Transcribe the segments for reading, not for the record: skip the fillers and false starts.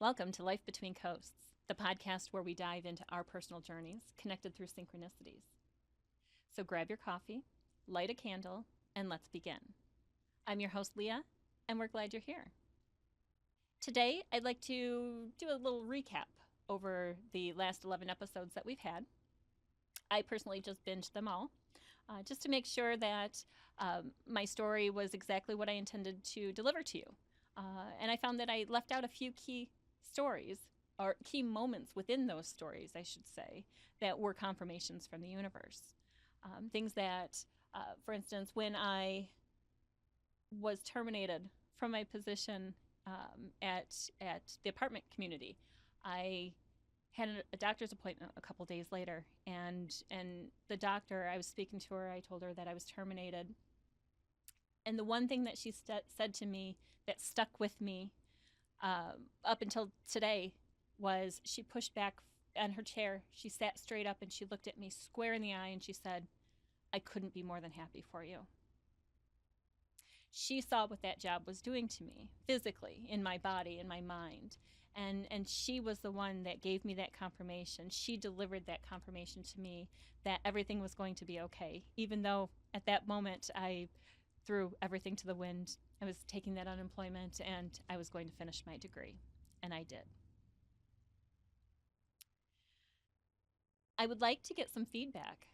Welcome to Life Between Coasts, the podcast where we dive into our personal journeys connected through synchronicities. So grab your coffee, light a candle, and let's begin. I'm your host, Leah, and we're glad you're here. Today, I'd like to do a little recap over the last 11 episodes that we've had. I personally just binged them all, just to make sure that my story was exactly what I intended to deliver to you. And I found that I left out a few key stories, or key moments within those stories, I should say, that were confirmations from the universe. Things that, for instance, when I was terminated from my position at the apartment community, I had a doctor's appointment a couple days later, and the doctor, I was speaking to her, I told her that I was terminated. And the one thing that she said to me that stuck with me up until today was she pushed back on her chair. She sat straight up and she looked at me square in the eye and she said, "I couldn't be more than happy for you." She saw what that job was doing to me physically, in my body, in my mind. And she was the one that gave me that confirmation. She delivered that confirmation to me that everything was going to be okay, even though at that moment I threw everything to the wind. I was taking that unemployment and I was going to finish my degree, and I did. I would like to get some feedback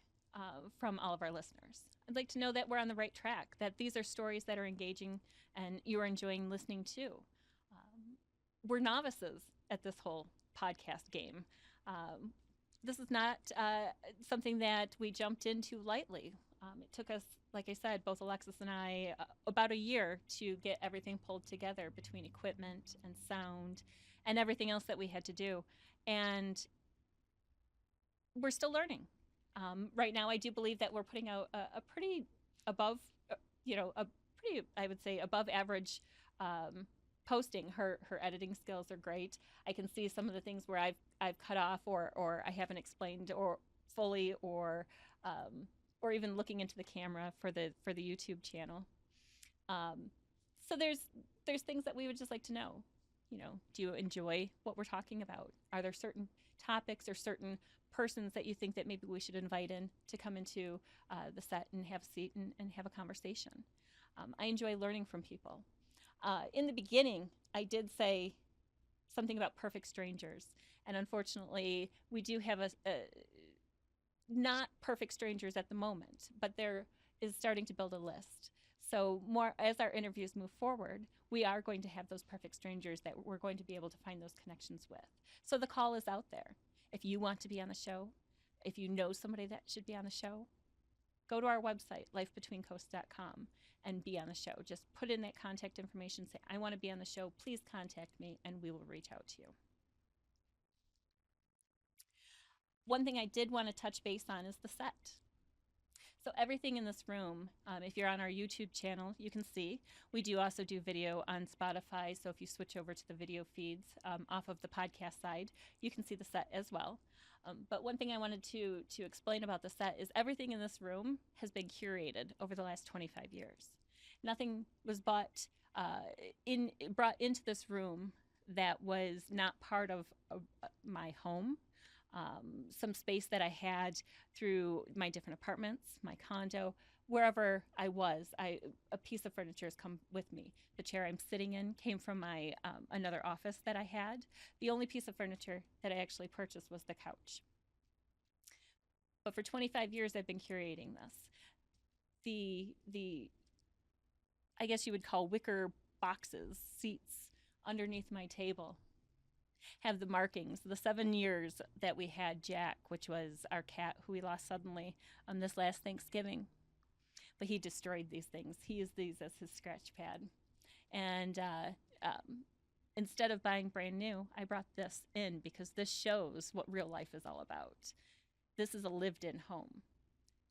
from all of our listeners. I'd like to know that we're on the right track, that these are stories that are engaging and you are enjoying listening to. We're novices at this whole podcast game. This is not something that we jumped into lightly. It took us, like I said, both Alexis and I, about a year to get everything pulled together between equipment and sound and everything else that we had to do. And we're still learning. Right now, I do believe that we're putting out a pretty above, I would say, above average posting. Her editing skills are great. I can see some of the things where I've cut off or I haven't explained or fully or even looking into the camera for the YouTube channel. So there's things that we would just like to know. Do you enjoy what we're talking about? Are there certain topics or certain persons that you think that maybe we should invite in to come into the set and have a seat and have a conversation? I enjoy learning from people. In the beginning, I did say something about perfect strangers. And unfortunately, we do have a not perfect strangers at the moment, but there is starting to build a list. So more as our interviews move forward, we are going to have those perfect strangers that we're going to be able to find those connections with. So the call is out there. If you want to be on the show, if you know somebody that should be on the show, go to our website, lifebetweencoasts.com, and be on the show. Just put in that contact information, say, "I want to be on the show. Please contact me," and we will reach out to you. One thing I did want to touch base on is the set. So everything in this room, if you're on our YouTube channel, you can see. We do also do video on Spotify, so if you switch over to the video feeds off of the podcast side, you can see the set as well. But one thing I wanted to explain about the set is everything in this room has been curated over the last 25 years. Nothing was brought into this room that was not part of my home. Some space that I had through my different apartments, my condo, wherever I was, a piece of furniture has come with me. The chair I'm sitting in came from my another office that I had. The only piece of furniture that I actually purchased was the couch. But for 25 years, I've been curating this. The I guess you would call wicker boxes, seats underneath my table have the markings, the 7 years that we had Jack, which was our cat who we lost suddenly this last Thanksgiving. But he destroyed these things. He used these as his scratch pad. And instead of buying brand new, I brought this in because this shows what real life is all about. This is a lived-in home.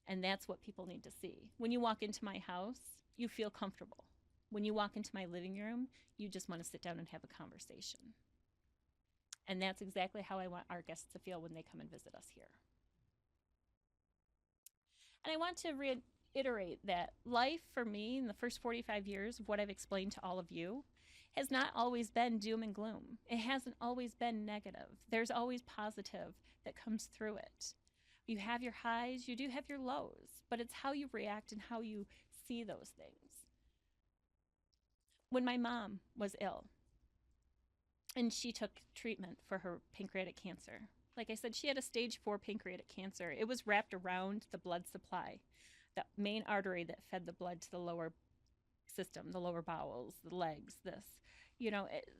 And that's what people need to see. When you walk into my house, you feel comfortable. When you walk into my living room, you just want to sit down and have a conversation. And that's exactly how I want our guests to feel when they come and visit us here. And I want to reiterate that life for me in the first 45 years of what I've explained to all of you has not always been doom and gloom. It hasn't always been negative. There's always positive that comes through it. You have your highs, you do have your lows, but it's how you react and how you see those things. When my mom was ill and she took treatment for her pancreatic cancer, like I said, she had a stage 4 pancreatic cancer. It was wrapped around the blood supply, the main artery that fed the blood to the lower system, the lower bowels, the legs,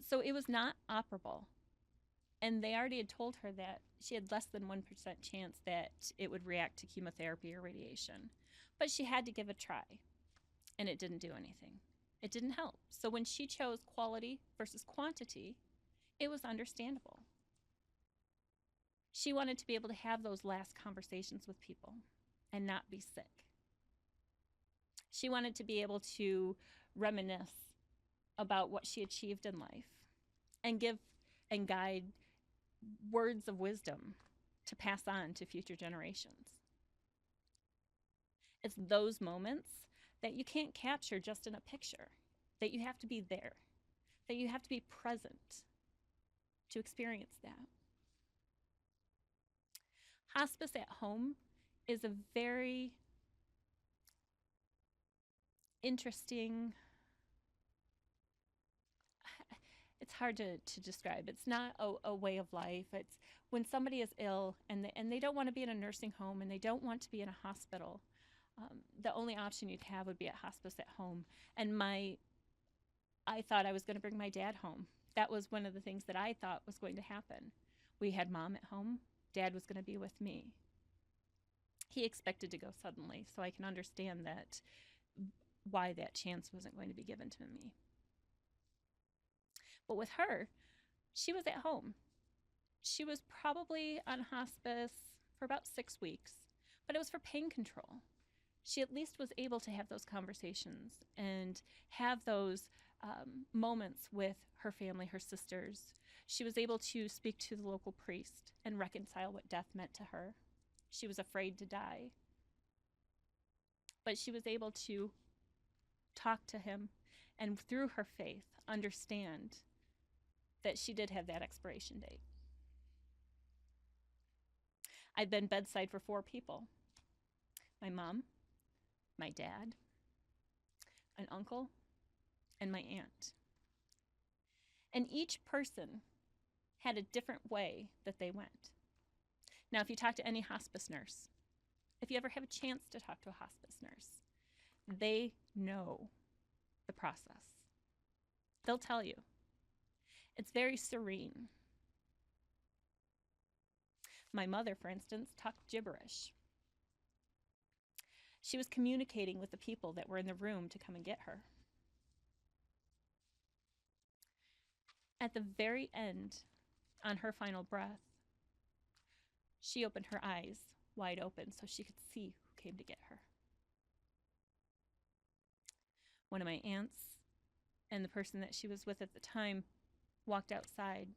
so it was not operable. And they already had told her that she had less than 1% chance that it would react to chemotherapy or radiation. But she had to give it a try, and it didn't do anything. It didn't help. So when she chose quality versus quantity, it was understandable. She wanted to be able to have those last conversations with people and not be sick. She wanted to be able to reminisce about what she achieved in life and give and guide words of wisdom to pass on to future generations. It's those moments that you can't capture just in a picture, that you have to be there, that you have to be present to experience that. Hospice at home is a very interesting, it's hard to describe. It's not a way of life. It's when somebody is ill and they don't want to be in a nursing home and they don't want to be in a hospital, the only option you'd have would be at hospice at home. And I thought I was going to bring my dad home. That was one of the things that I thought was going to happen. We had mom at home. Dad was going to be with me. He expected to go suddenly, so I can understand that why that chance wasn't going to be given to me. But with her, she was at home. She was probably on hospice for about 6 weeks, but it was for pain control. She at least was able to have those conversations and have those moments with her family, her sisters. She was able to speak to the local priest and reconcile what death meant to her. She was afraid to die, but she was able to talk to him and through her faith understand that she did have that expiration date. I've been bedside for 4 people. My mom, my dad, an uncle, and my aunt. And each person had a different way that they went. Now, if you talk to any hospice nurse, if you ever have a chance to talk to a hospice nurse, they know the process. They'll tell you. It's very serene. My mother, for instance, talked gibberish. She was communicating with the people that were in the room to come and get her. At the very end, on her final breath, she opened her eyes wide open so she could see who came to get her. One of my aunts and the person that she was with at the time walked outside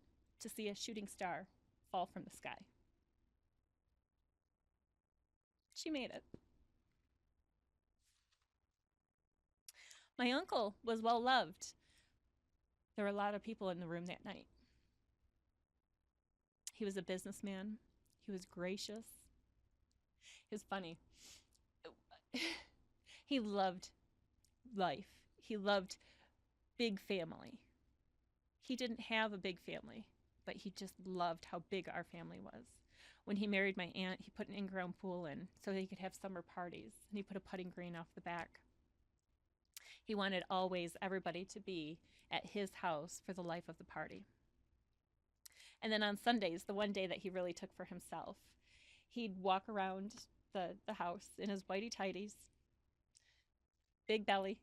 to see a shooting star fall from the sky. She made it. My uncle was well loved. There were a lot of people in the room that night. He was a businessman. He was gracious. He was funny. He loved life. He loved big family. He didn't have a big family, but he just loved how big our family was. When he married my aunt, he put an in-ground pool in so that he could have summer parties, and he put a putting green off the back. He wanted always everybody to be at his house for the life of the party. And then on Sundays, the one day that he really took for himself, he'd walk around the house in his whitey tighties, big belly,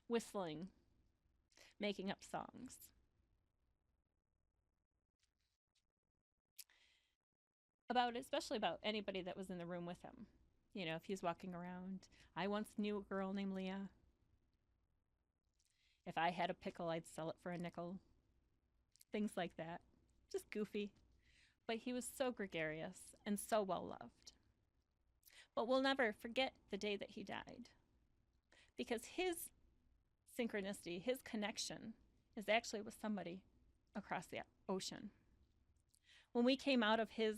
whistling, making up songs. Especially about anybody that was in the room with him. You know, if he's walking around. I once knew a girl named Leah. If I had a pickle, I'd sell it for a nickel. Things like that. Just goofy. But he was so gregarious and so well loved. But we'll never forget the day that he died. Because his synchronicity, his connection, is actually with somebody across the ocean. When we came out of his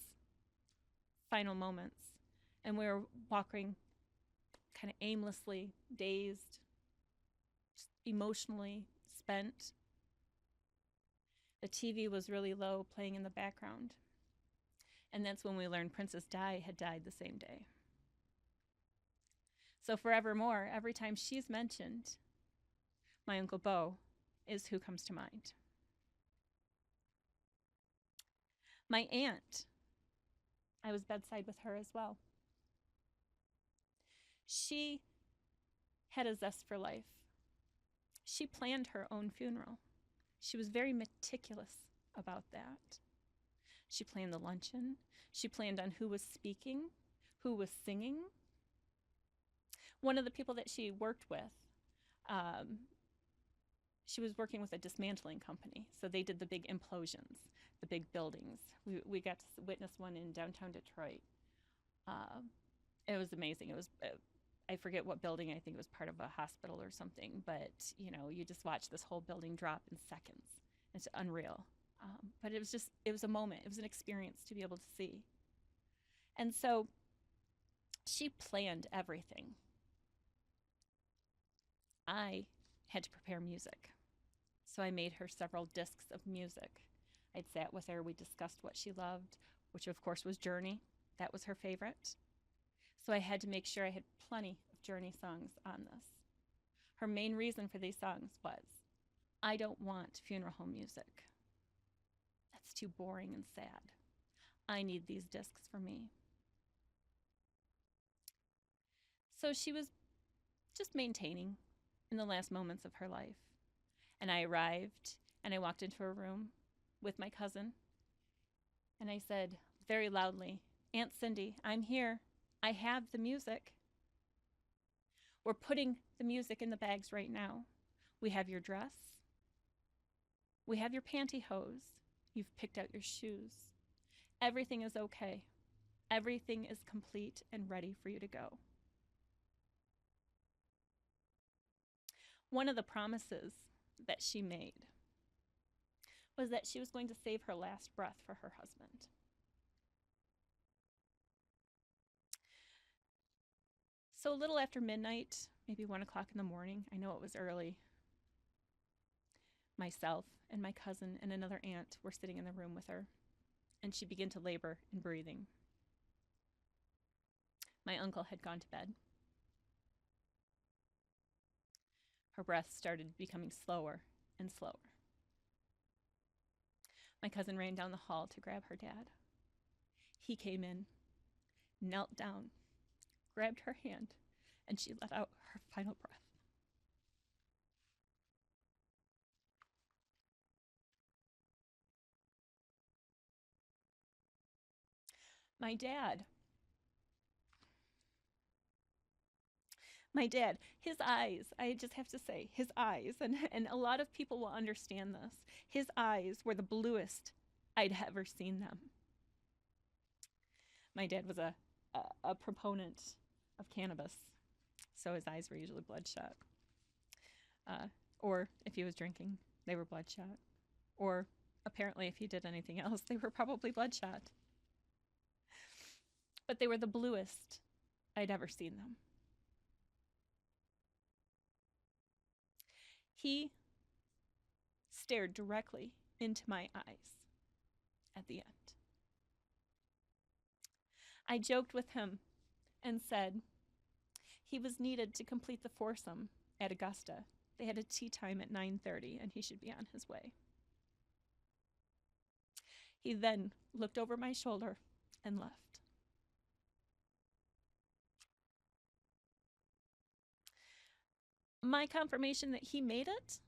final moments and we were walking kind of aimlessly, dazed, emotionally spent, the TV was really low, playing in the background. And that's when we learned Princess Di had died the same day. So forevermore, every time she's mentioned, my Uncle Beau is who comes to mind. My aunt, I was bedside with her as well. She had a zest for life. She planned her own funeral. She was very meticulous about that. She planned the luncheon. She planned on who was speaking, who was singing. One of the people that she worked with, she was working with a dismantling company. So they did the big implosions, the big buildings. We got to witness one in downtown Detroit. It was amazing. It was, I forget what building, I think it was part of a hospital or something, but you just watch this whole building drop in seconds. It's unreal. But it was a moment. It was an experience to be able to see. And so she planned everything. I had to prepare music. So I made her several discs of music. I'd sat with her. We discussed what she loved, which of course was Journey. That was her favorite. So I had to make sure I had plenty of Journey songs on this. Her main reason for these songs was, I don't want funeral home music. That's too boring and sad. I need these discs for me. So she was just maintaining in the last moments of her life. And I arrived and I walked into her room with my cousin. And I said very loudly, Aunt Cindy, I'm here. I have the music. We're putting the music in the bags right now. We have your dress. We have your pantyhose. You've picked out your shoes. Everything is okay. Everything is complete and ready for you to go. One of the promises that she made was that she was going to save her last breath for her husband. So a little after midnight, maybe 1 o'clock in the morning, I know it was early, myself and my cousin and another aunt were sitting in the room with her, and she began to labor in breathing. My uncle had gone to bed. Her breath started becoming slower and slower. My cousin ran down the hall to grab her dad. He came in, knelt down, grabbed her hand, and she let out her final breath. My dad, his eyes, I just have to say, his eyes, and a lot of people will understand this, his eyes were the bluest I'd ever seen them. My dad was a proponent of cannabis, so his eyes were usually bloodshot. Or if he was drinking, they were bloodshot. Or apparently if he did anything else, they were probably bloodshot. But they were the bluest I'd ever seen them. He stared directly into my eyes at the end. I joked with him and said he was needed to complete the foursome at Augusta. They had a tea time at 9:30 and he should be on his way. He then looked over my shoulder and left. My confirmation that he made it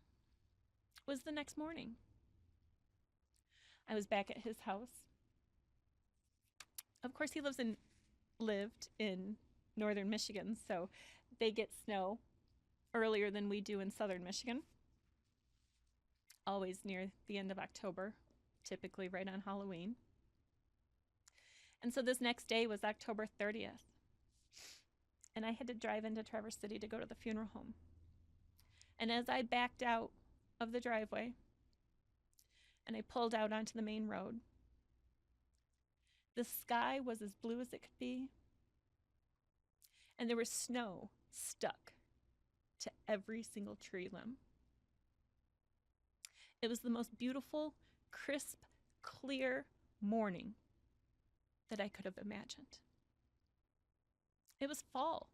was the next morning. I was back at his house. Of course, he lived in northern Michigan, so they get snow earlier than we do in southern Michigan. Always near the end of October, typically right on Halloween. And so this next day was October 30th. And I had to drive into Traverse City to go to the funeral home. And as I backed out of the driveway and I pulled out onto the main road, the sky was as blue as it could be, and there was snow stuck to every single tree limb. It was the most beautiful, crisp, clear morning that I could have imagined. It was fall,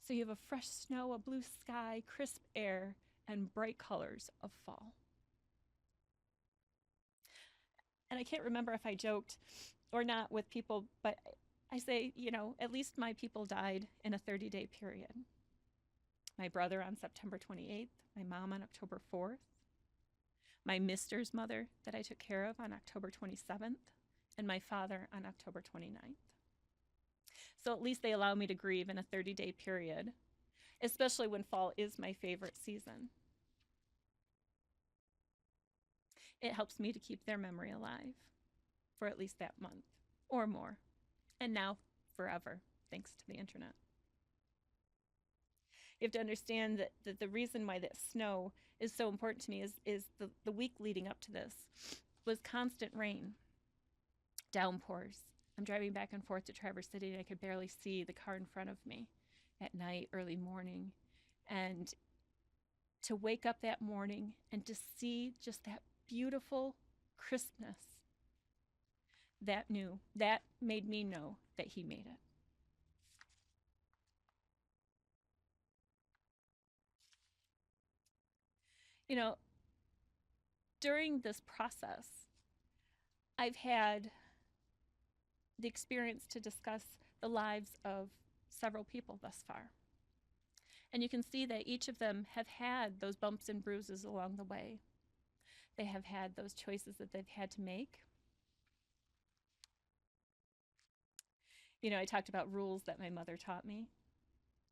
so you have a fresh snow, a blue sky, crisp air, and bright colors of fall. And I can't remember if I joked or not with people, but I say, at least my people died in a 30-day period. My brother on September 28th, my mom on October 4th, my mister's mother that I took care of on October 27th, and my father on October 29th. So at least they allow me to grieve in a 30-day period, especially when fall is my favorite season. It helps me to keep their memory alive for at least that month or more, and now forever, thanks to the internet. You have to understand that the reason why that snow is so important to me is the week leading up to this was constant rain, downpours. I'm driving back and forth to Traverse City, and I could barely see the car in front of me at night, early morning. And to wake up that morning and to see just that beautiful crispness, that made me know that he made it. During this process, I've had the experience to discuss the lives of several people thus far. And you can see that each of them have had those bumps and bruises along the way. They have had those choices that they've had to make. I talked about rules that my mother taught me.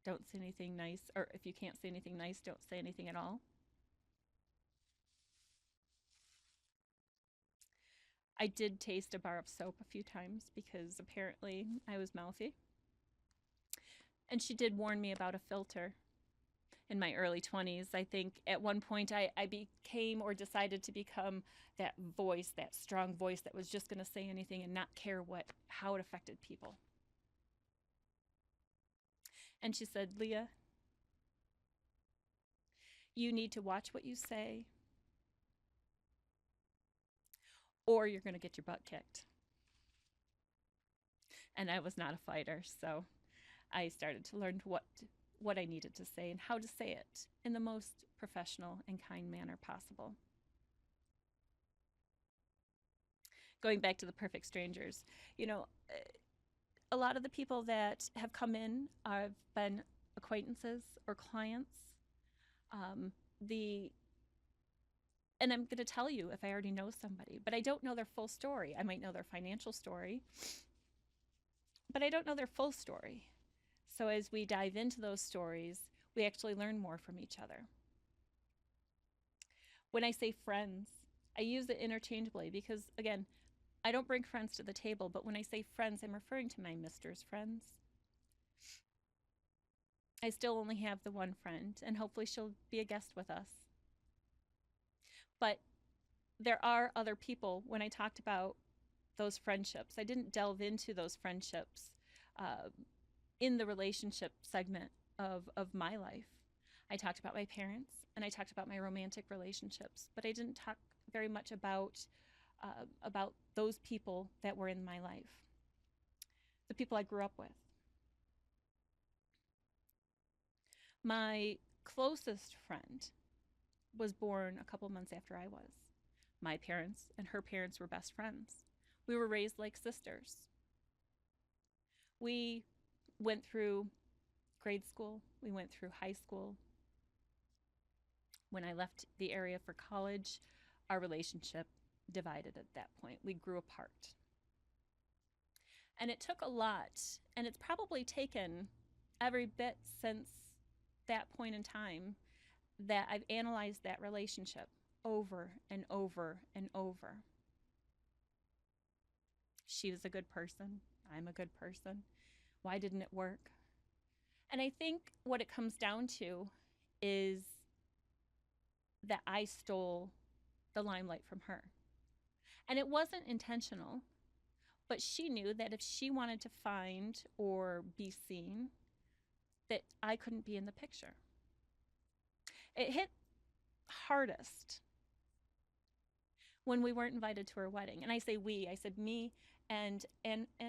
Don't say anything nice, or if you can't say anything nice, don't say anything at all. I did taste a bar of soap a few times because apparently I was mouthy. And she did warn me about a filter in my early 20s. I think at one point I became or decided to become that voice, that strong voice that was just going to say anything and not care how it affected people. And she said, Leah, you need to watch what you say, or you're going to get your butt kicked. And I was not a fighter, so I started to learn what I needed to say and how to say it in the most professional and kind manner possible. Going back to the perfect strangers, a lot of the people that have come in have been acquaintances or clients. And I'm going to tell you if I already know somebody, but I don't know their full story. I might know their financial story, but I don't know their full story. So as we dive into those stories, we actually learn more from each other. When I say friends, I use it interchangeably because, again, I don't bring friends to the table, but when I say friends, I'm referring to my mister's friends. I still only have the one friend, and hopefully she'll be a guest with us. But there are other people. When I talked about those friendships, I didn't delve into those friendships in the relationship segment of my life. I talked about my parents, and I talked about my romantic relationships, but I didn't talk very much about those people that were in my life, the people I grew up with. My closest friend was born a couple months after I was. My parents and her parents were best friends. We were raised like sisters. We went through grade school. We went through high school. When I left the area for college, our relationship divided at that point. We grew apart. And it took a lot, and it's probably taken every bit since that point in time that I've analyzed that relationship over and over and over. She was a good person. I'm a good person. Why didn't it work? And I think what it comes down to is that I stole the limelight from her. And it wasn't intentional, but she knew that if she wanted to find or be seen, that I couldn't be in the picture. It hit hardest when we weren't invited to her wedding. And I say we, I said me and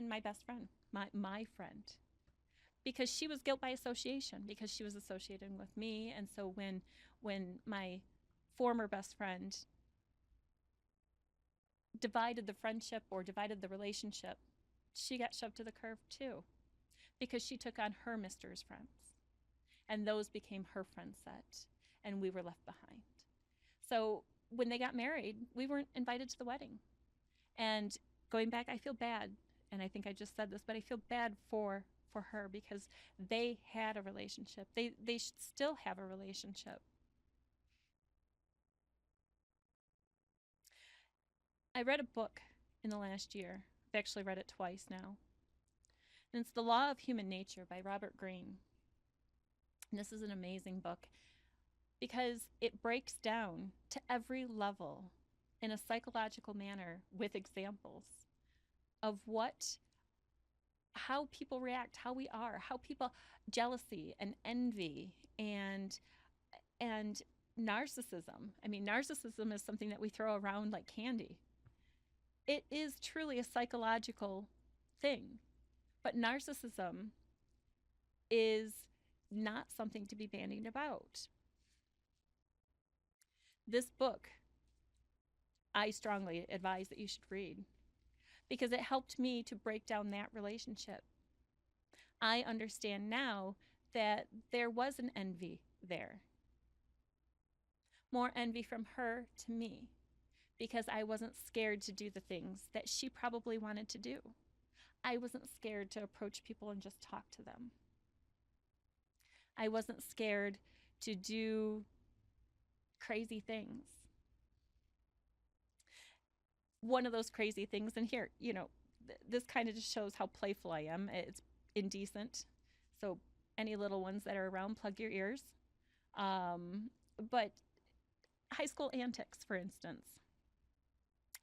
my best friend, my friend. Because she was guilt by association, because she was associating with me. And so when my former best friend divided the friendship or divided the relationship, she got shoved to the curb too, because she took on her mister's friends. And those became her friend set, and we were left behind. So when they got married, we weren't invited to the wedding. And going back, I feel bad, and I think I just said this, but I feel bad for her because they had a relationship. They still have a relationship. I read a book in the last year. I've actually read it twice now. And it's The Law of Human Nature by Robert Greene. And this is an amazing book because it breaks down to every level in a psychological manner with examples of how people react, how we are, how people jealousy and envy and narcissism. I mean, narcissism is something that we throw around like candy. It is truly a psychological thing, but narcissism is not something to be bandied about. This book, I strongly advise that you should read because it helped me to break down that relationship. I understand now that there was an envy there. More envy from her to me because I wasn't scared to do the things that she probably wanted to do. I wasn't scared to approach people and just talk to them. I wasn't scared to do crazy things. One of those crazy things, and here, this kind of just shows how playful I am. It's indecent. So any little ones that are around, plug your ears. But high school antics, for instance.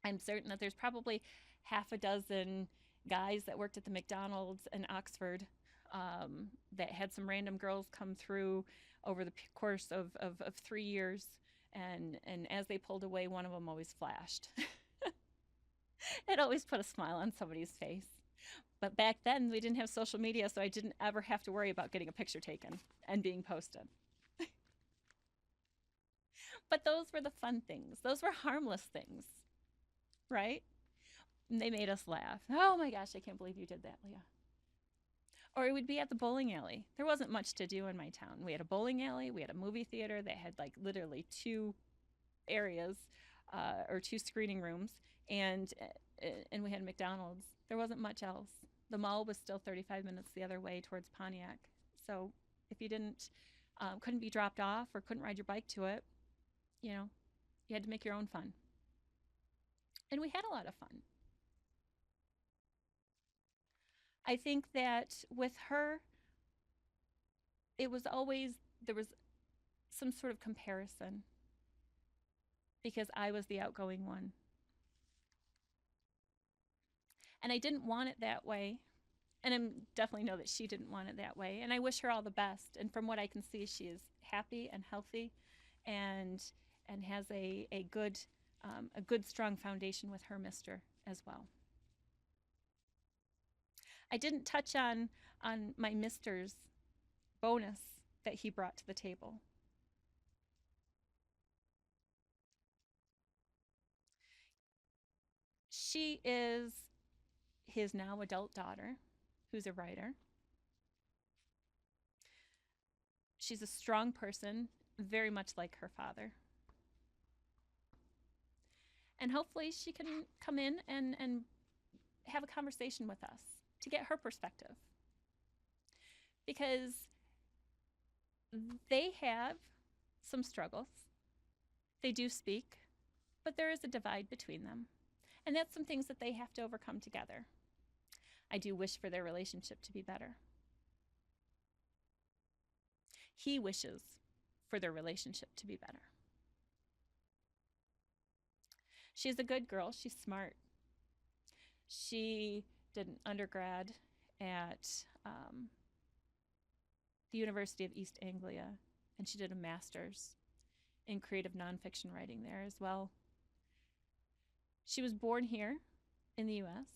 I'm certain that there's probably half a dozen guys that worked at the McDonald's in Oxford that had some random girls come through over the course of 3 years. And as they pulled away, one of them always flashed. It always put a smile on somebody's face. But back then, we didn't have social media, so I didn't ever have to worry about getting a picture taken and being posted. But those were the fun things. Those were harmless things, right? And they made us laugh. Oh my gosh, I can't believe you did that, Leah. Or it would be at the bowling alley. There wasn't much to do in my town. We had a bowling alley. We had a movie theater that had like literally 2 areas or 2 screening rooms. And we had McDonald's. There wasn't much else. The mall was still 35 minutes the other way towards Pontiac. So if you couldn't be dropped off or couldn't ride your bike to it, you had to make your own fun. And we had a lot of fun. I think that with her, there was some sort of comparison because I was the outgoing one. And I didn't want it that way. And I definitely know that she didn't want it that way. And I wish her all the best. And from what I can see, she is happy and healthy and has a good, strong foundation with her mister as well. I didn't touch on my mister's bonus that he brought to the table. She is his now adult daughter, who's a writer. She's a strong person, very much like her father. And hopefully she can come in and have a conversation with us to get her perspective. Because they have some struggles. They do speak, but there is a divide between them. And that's some things that they have to overcome together. I do wish for their relationship to be better. He wishes for their relationship to be better. She's a good girl. She's smart. She did an undergrad at the University of East Anglia, and she did a master's in creative nonfiction writing there as well. She was born here in the US.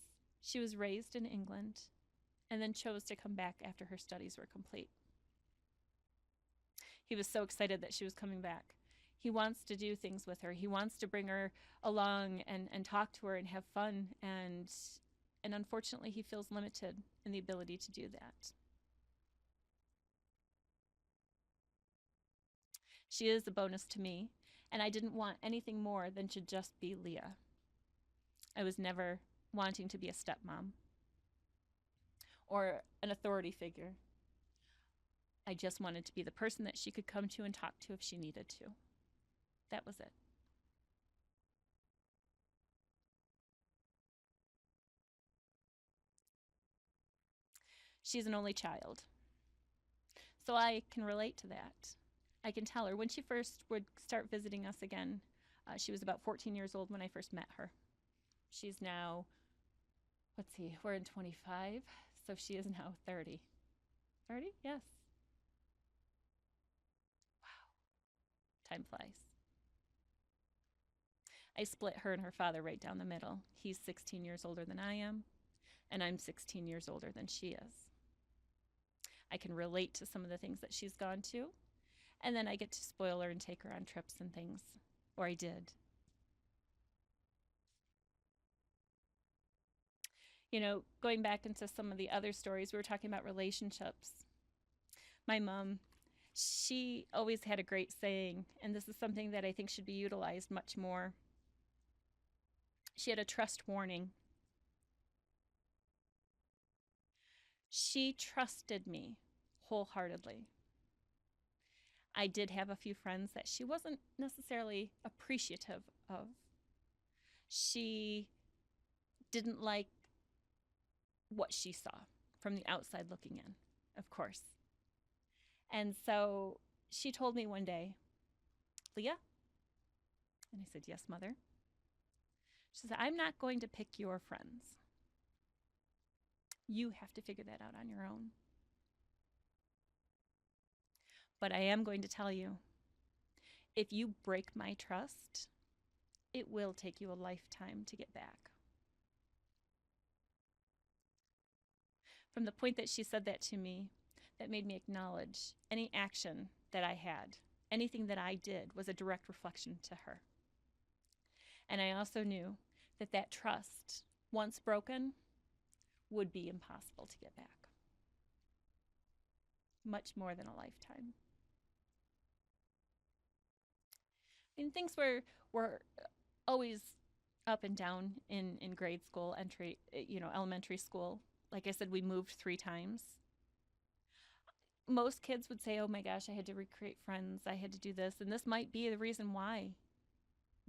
She was raised in England and then chose to come back after her studies were complete. He was so excited that she was coming back. He wants to do things with her. He wants to bring her along and talk to her and have fun. And unfortunately, he feels limited in the ability to do that. She is a bonus to me, and I didn't want anything more than to just be Leah. I was never wanting to be a stepmom or an authority figure. I just wanted to be the person that she could come to and talk to if she needed to. That was it. She's an only child, so I can relate to that. I can tell her when she first would start visiting us again. She was about 14 years old when I first met her. She's now, let's see, we're in 25, so she is now 30. 30? Yes. Wow. Time flies. I split her and her father right down the middle. He's 16 years older than I am, and I'm 16 years older than she is. I can relate to some of the things that she's gone to, and then I get to spoil her and take her on trips and things, or I did. You know, going back into some of the other stories, we were talking about relationships. My mom, she always had a great saying, and this is something that I think should be utilized much more. She had a trust warning. She trusted me wholeheartedly. I did have a few friends that she wasn't necessarily appreciative of. She didn't like what she saw from the outside looking in, of course. And so she told me one day, Leah? And I said, yes, mother. She said, I'm not going to pick your friends. You have to figure that out on your own. But I am going to tell you, if you break my trust, it will take you a lifetime to get back. From the point that she said that to me, that made me acknowledge any action that I had, anything that I did was a direct reflection to her. And I also knew that that trust, once broken, would be impossible to get back. Much more than a lifetime. I mean, things were always up and down in grade school, elementary school. Like I said, we moved 3 times. Most kids would say, oh my gosh, I had to recreate friends. I had to do this. And this might be the reason why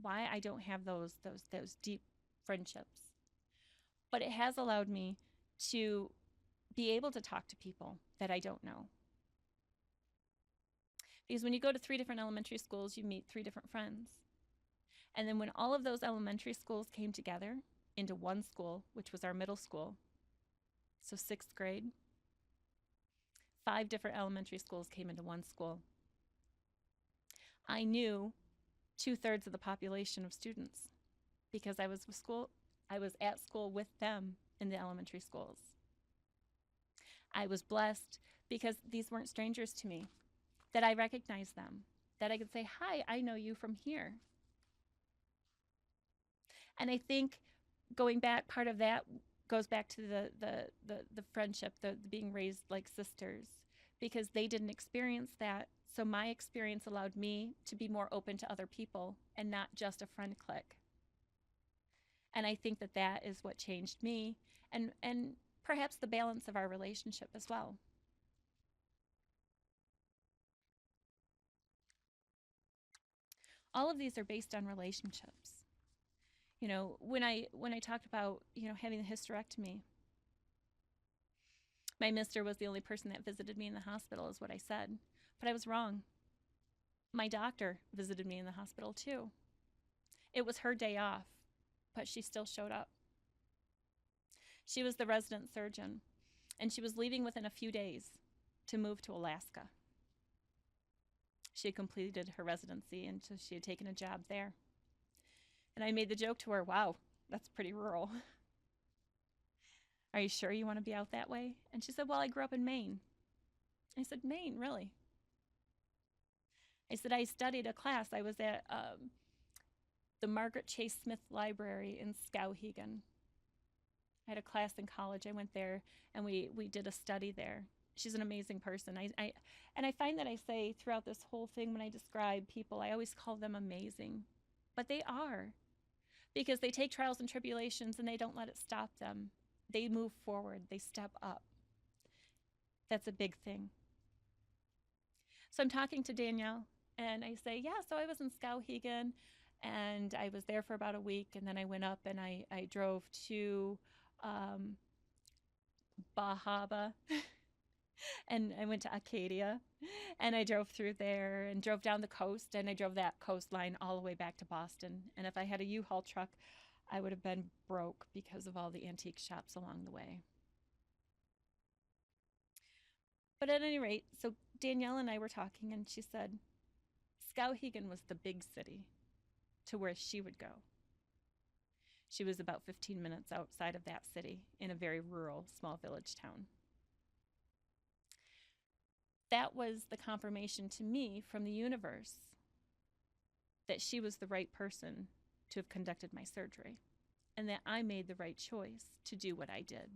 I don't have those deep friendships. But it has allowed me to be able to talk to people that I don't know. Because when you go to 3 different elementary schools, you meet 3 different friends. And then when all of those elementary schools came together into one school, which was our middle school, so 6th grade, 5 different elementary schools came into one school. I knew 2/3 of the population of students because I was at school with them in the elementary schools. I was blessed because these weren't strangers to me, that I recognized them, that I could say, hi, I know you from here. And I think going back, part of that goes back to the friendship, the being raised like sisters, because they didn't experience that. So my experience allowed me to be more open to other people and not just a friend clique. And I think that that is what changed me and perhaps the balance of our relationship as well. All of these are based on relationships. You know, when I talked about, having the hysterectomy, my mister was the only person that visited me in the hospital, is what I said. But I was wrong. My doctor visited me in the hospital too. It was her day off. but she still showed up. She was the resident surgeon, and she was leaving within a few days to move to Alaska. She had completed her residency, and so she had taken a job there. And I made the joke to her, wow, that's pretty rural. Are you sure you want to be out that way? And she said, well, I grew up in Maine. I said, Maine, really? I said, I studied a class. I was at the Margaret Chase Smith Library in Skowhegan. I had a class in college. I went there, and we did a study there. She's an amazing person. And I find that I say throughout this whole thing, when I describe people, I always call them amazing. But they are, because they take trials and tribulations and they don't let it stop them. They move forward. They step up. That's a big thing. So I'm talking to Danielle, and I say, yeah, so I was in Skowhegan, and I was there for about a week, and then I went up and I drove to Bahaba, and I went to Acadia, and I drove through there and drove down the coast, and I drove that coastline all the way back to Boston. And if I had a U-Haul truck, I would have been broke because of all the antique shops along the way. But at any rate, so Danielle and I were talking, and she said Skowhegan was the big city to where she would go. She was about 15 minutes outside of that city in a very rural, small village town. That was the confirmation to me from the universe that she was the right person to have conducted my surgery, and that I made the right choice to do what I did.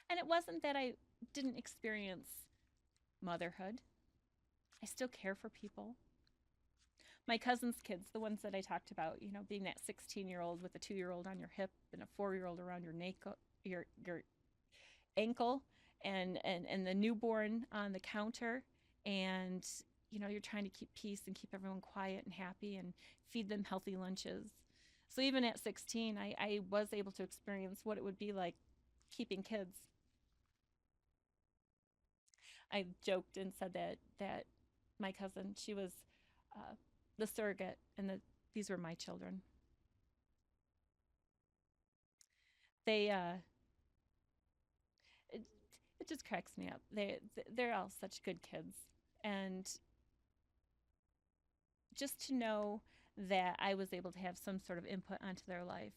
And it wasn't that I didn't experience motherhood. I still care for people. My cousin's kids, the ones that I talked about, being that 16-year-old with a 2-year-old on your hip and a 4-year-old around your ankle, and the newborn on the counter, and you're trying to keep peace and keep everyone quiet and happy and feed them healthy lunches. So even at 16, I was able to experience what it would be like keeping kids. I joked and said that my cousin, she was the surrogate, and these were my children. They it just cracks me up. They're all such good kids, and just to know that I was able to have some sort of input onto their life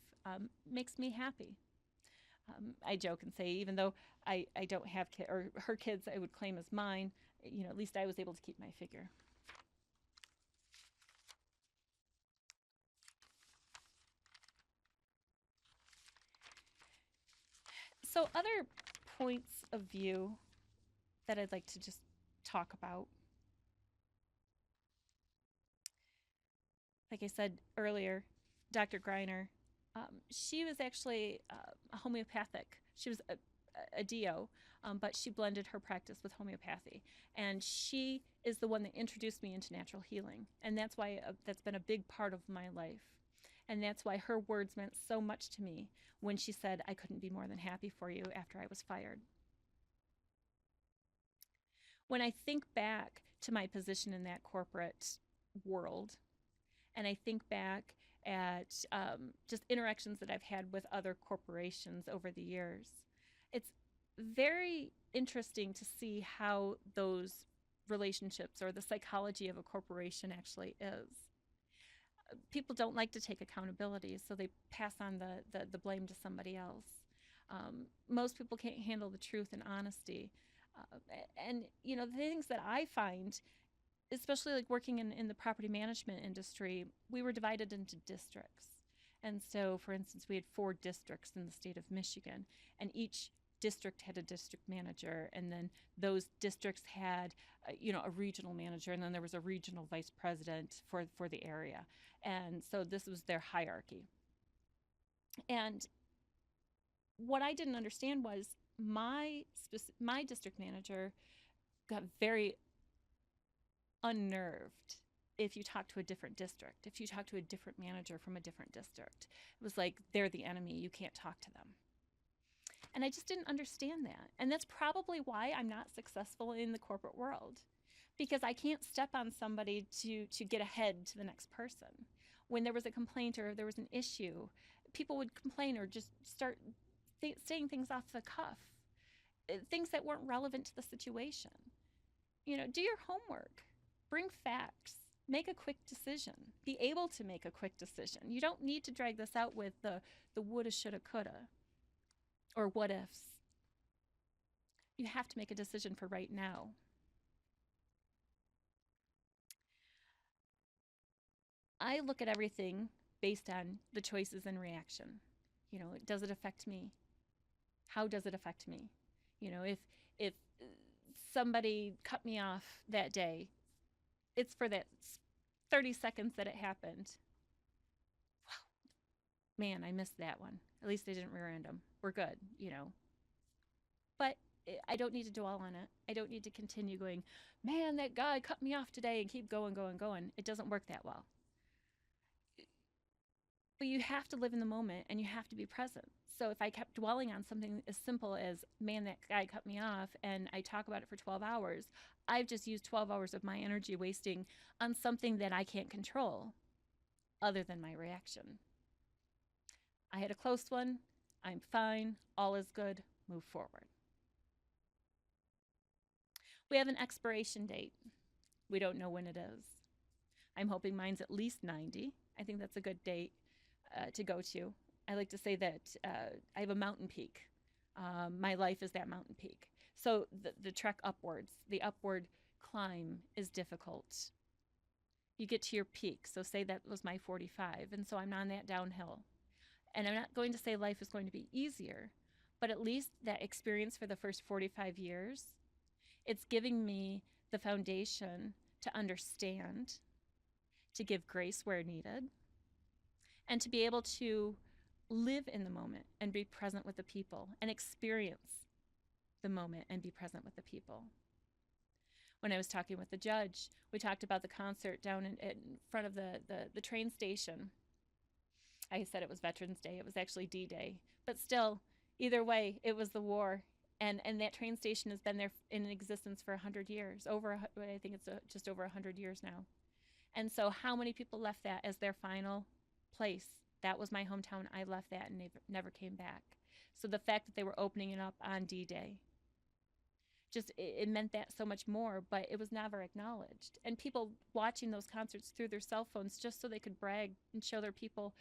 makes me happy. I joke and say, even though I don't have kids, or her kids I would claim as mine, at least I was able to keep my figure. So other points of view that I'd like to just talk about. Like I said earlier, Dr. Greiner, she was actually a homeopathic. She was a DO, but she blended her practice with homeopathy. And she is the one that introduced me into natural healing. And that's why that's been a big part of my life. And that's why her words meant so much to me when she said, I couldn't be more than happy for you after I was fired. When I think back to my position in that corporate world, and I think back at just interactions that I've had with other corporations over the years, it's very interesting to see how those relationships or the psychology of a corporation actually is. People don't like to take accountability, so they pass on the blame to somebody else. Most people can't handle the truth and honesty. And the things that I find, especially like working in the property management industry, we were divided into districts. And so, for instance, we had 4 districts in the state of Michigan, and each district had a district manager, and then those districts had a regional manager, and then there was a regional vice president for the area. And so this was their hierarchy. And what I didn't understand was my district manager got very unnerved if you talk to a different district, if you talk to a different manager from a different district. It was like, they're the enemy, you can't talk to them. And I just didn't understand that. And that's probably why I'm not successful in the corporate world, because I can't step on somebody to get ahead to the next person. when there was a complaint or there was an issue, people would complain or just start saying things off the cuff, things that weren't relevant to the situation. Do your homework, bring facts, make a quick decision, be able to make a quick decision. You don't need to drag this out with the woulda, shoulda, coulda, or what ifs. You have to make a decision for right now. I look at everything based on the choices and reaction. Does it affect me? How does it affect me? If somebody cut me off that day, it's for that 30 seconds that it happened. Wow, man, I missed that one. At least I didn't rear-end them. We're good, But I don't need to dwell on it. I don't need to continue going, man, that guy cut me off today, and keep going. It doesn't work that well. But you have to live in the moment, and you have to be present. So if I kept dwelling on something as simple as, man, that guy cut me off, and I talk about it for 12 hours, I've just used 12 hours of my energy wasting on something that I can't control other than my reaction. I had a close one. I'm fine. All is good. Move forward. We have an expiration date. We don't know when it is. I'm hoping mine's at least 90. I think that's a good date to go to. I like to say that I have a mountain peak. My life is that mountain peak. So the trek upwards, the upward climb is difficult. You get to your peak. So say that was my 45. And so I'm on that downhill. And I'm not going to say life is going to be easier, but at least that experience for the first 45 years, it's giving me the foundation to understand, to give grace where needed, and to be able to live in the moment and be present with the people and experience the moment and be present with the people. When I was talking with the judge, we talked about the concert down in front of the train station. I said it was Veterans Day. It was actually D-Day. But still, either way, it was the war. And that train station has been there in existence for 100 years. I think it's just over 100 years now. And so how many people left that as their final place? That was my hometown. I left that and never came back. So the fact that they were opening it up on D-Day, just it meant that so much more, but it was never acknowledged. And people watching those concerts through their cell phones just so they could brag and show their people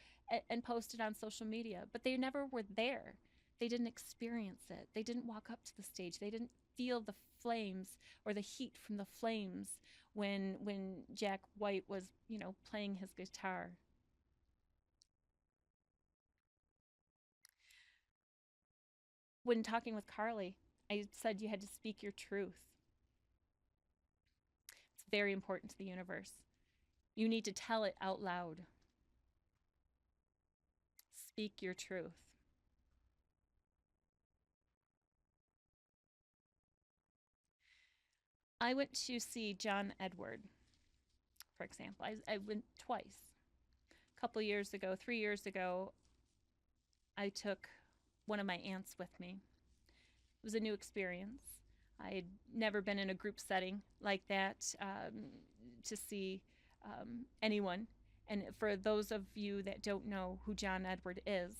and post it on social media. But they never were there. They didn't experience it. They didn't walk up to the stage. They didn't feel the flames or the heat from the flames when Jack White was, playing his guitar. When talking with Carly, I said you had to speak your truth. It's very important to the universe. You need to tell it out loud. Speak your truth. I went to see John Edward, for example. I went twice. A couple years ago, 3 years ago, I took one of my aunts with me. It was a new experience. I had never been in a group setting like that to see anyone. And for those of you that don't know who John Edward is,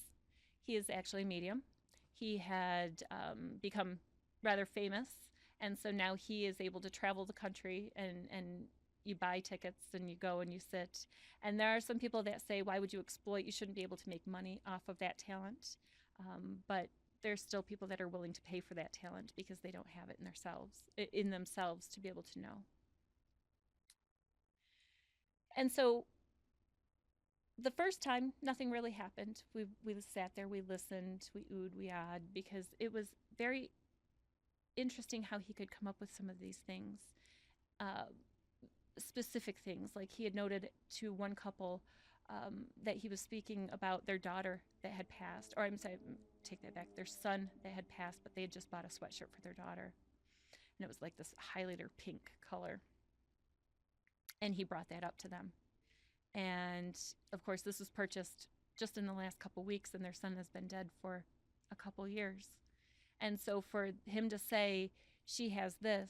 he is actually a medium. He had become rather famous, and so now he is able to travel the country, and you buy tickets and you go and you sit. And there are some people that say, why would you exploit? You shouldn't be able to make money off of that talent. But there's still people that are willing to pay for that talent because they don't have it in themselves to be able to know. And so the first time, nothing really happened. We sat there, we listened, we oohed, we ahed, because it was very interesting how he could come up with some of these things, specific things. Like he had noted to one couple that he was speaking about their daughter that had passed, or I'm sorry, take that back, their son that had passed, but they had just bought a sweatshirt for their daughter. And it was like this highlighter pink color. And he brought that up to them. And of course, this was purchased just in the last couple weeks, and their son has been dead for a couple years. And so for him to say, she has this,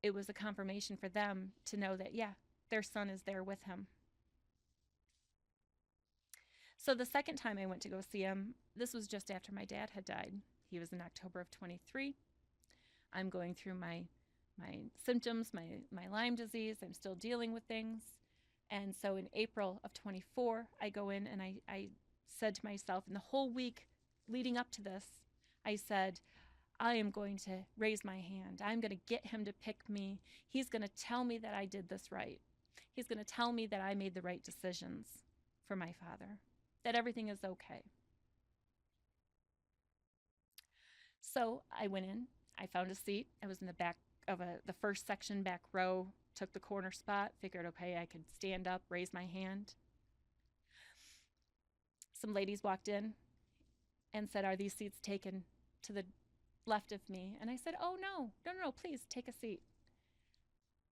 it was a confirmation for them to know that, yeah, their son is there with him. So the second time I went to go see him, this was just after my dad had died. He was in October of 23. I'm going through my symptoms, my Lyme disease. I'm still dealing with things. And so in April of 24, I go in and I said to myself, in the whole week leading up to this, I said, I am going to raise my hand. I'm going to get him to pick me. He's going to tell me that I did this right. He's going to tell me that I made the right decisions for my father, that everything is okay. So I went in. I found a seat. I was in the back of the first section, back row, took the corner spot, figured, okay, I could stand up, raise my hand. Some ladies walked in and said, are these seats taken to the left of me? And I said, oh, no, please take a seat.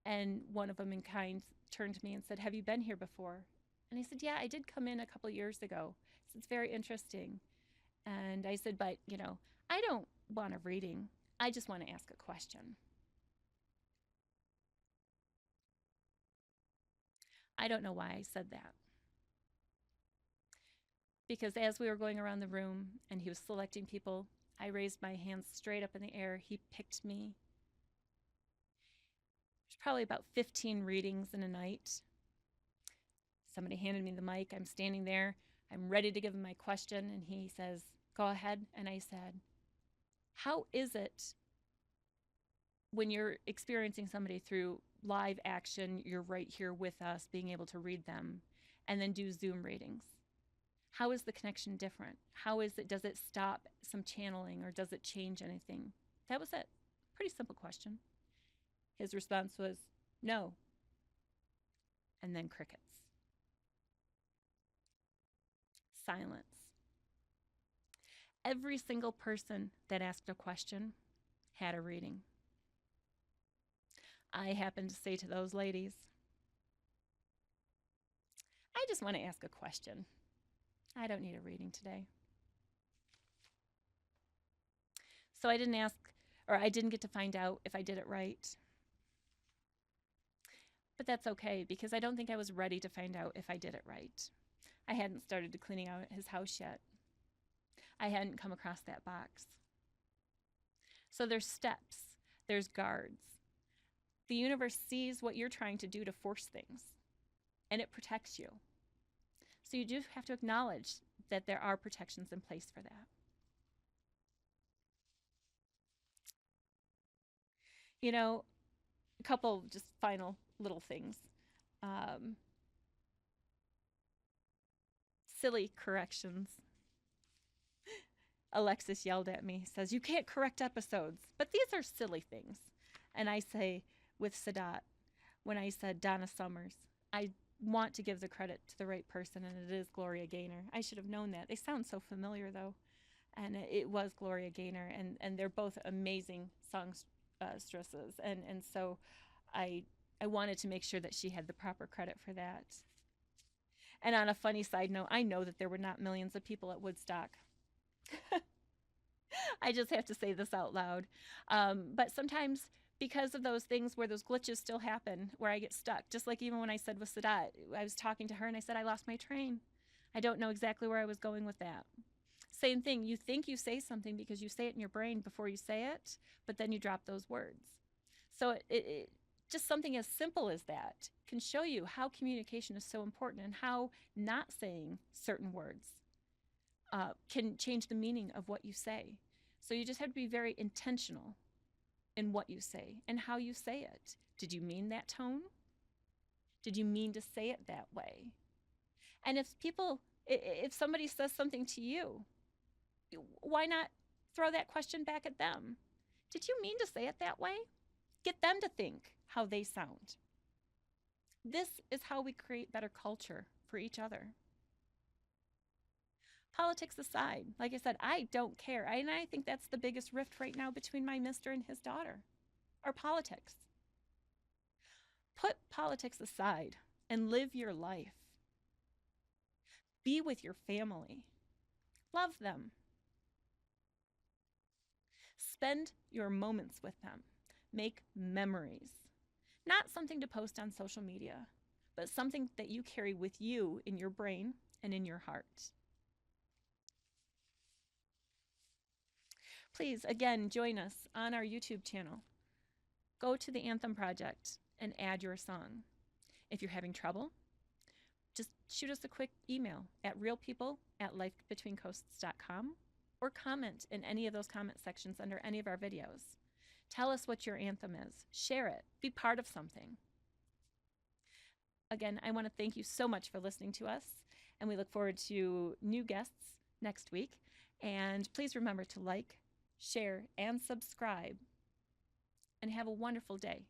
And one of them in kind turned to me and said, have you been here before? And I said, yeah, I did come in a couple years ago. So it's very interesting. And I said, but, I don't want a reading. I just want to ask a question. I don't know why I said that. Because as we were going around the room and he was selecting people, I raised my hands straight up in the air. He picked me. There's probably about 15 readings in a night. Somebody handed me the mic. I'm standing there. I'm ready to give him my question. And he says, go ahead. And I said, how is it when you're experiencing somebody through live action, you're right here with us, being able to read them, and then do Zoom readings? How is the connection different? Does it stop some channeling or does it change anything? That was it. Pretty simple question. His response was, no. And then crickets. Silence. Every single person that asked a question had a reading. I happened to say to those ladies, I just want to ask a question. I don't need a reading today. So I didn't ask, or I didn't get to find out if I did it right. But that's okay, because I don't think I was ready to find out if I did it right. I hadn't started to cleaning out his house yet. I hadn't come across that box. So there's steps, there's guards. The universe sees what you're trying to do to force things, and it protects you. So you do have to acknowledge that there are protections in place for that. A couple just final little things. Silly corrections. Alexis yelled at me, says, you can't correct episodes, but these are silly things. And I say, with Sadat, when I said Donna Summers, I want to give the credit to the right person, and it is Gloria Gaynor. I should have known that. They sound so familiar, though. And it was Gloria Gaynor, and they're both amazing songstresses. And so I wanted to make sure that she had the proper credit for that. And on a funny side note, I know that there were not millions of people at Woodstock. I just have to say this out loud. But sometimes, because of those things where those glitches still happen, where I get stuck, just like even when I said with Sadat, I was talking to her and I said, I lost my train. I don't know exactly where I was going with that. Same thing, you think you say something because you say it in your brain before you say it, but then you drop those words. So it just something as simple as that can show you how communication is so important, and how not saying certain words can change the meaning of what you say. So you just have to be very intentional in what you say and how you say it. Did you mean that tone? Did you mean to say it that way? And if somebody says something to you, why not throw that question back at them? Did you mean to say it that way? Get them to think how they sound. This is how we create better culture for each other. Politics aside, like I said, I don't care. And I think that's the biggest rift right now between my mister and his daughter, are politics. Put politics aside and live your life. Be with your family. Love them. Spend your moments with them. Make memories. Not something to post on social media, but something that you carry with you in your brain and in your heart. Please, again, join us on our YouTube channel. Go to the Anthem Project and add your song. If you're having trouble, just shoot us a quick email at realpeople@lifebetweencoasts.com or comment in any of those comment sections under any of our videos. Tell us what your anthem is. Share it. Be part of something. Again, I want to thank you so much for listening to us, and we look forward to new guests next week. And please remember to like, share, and subscribe, and have a wonderful day.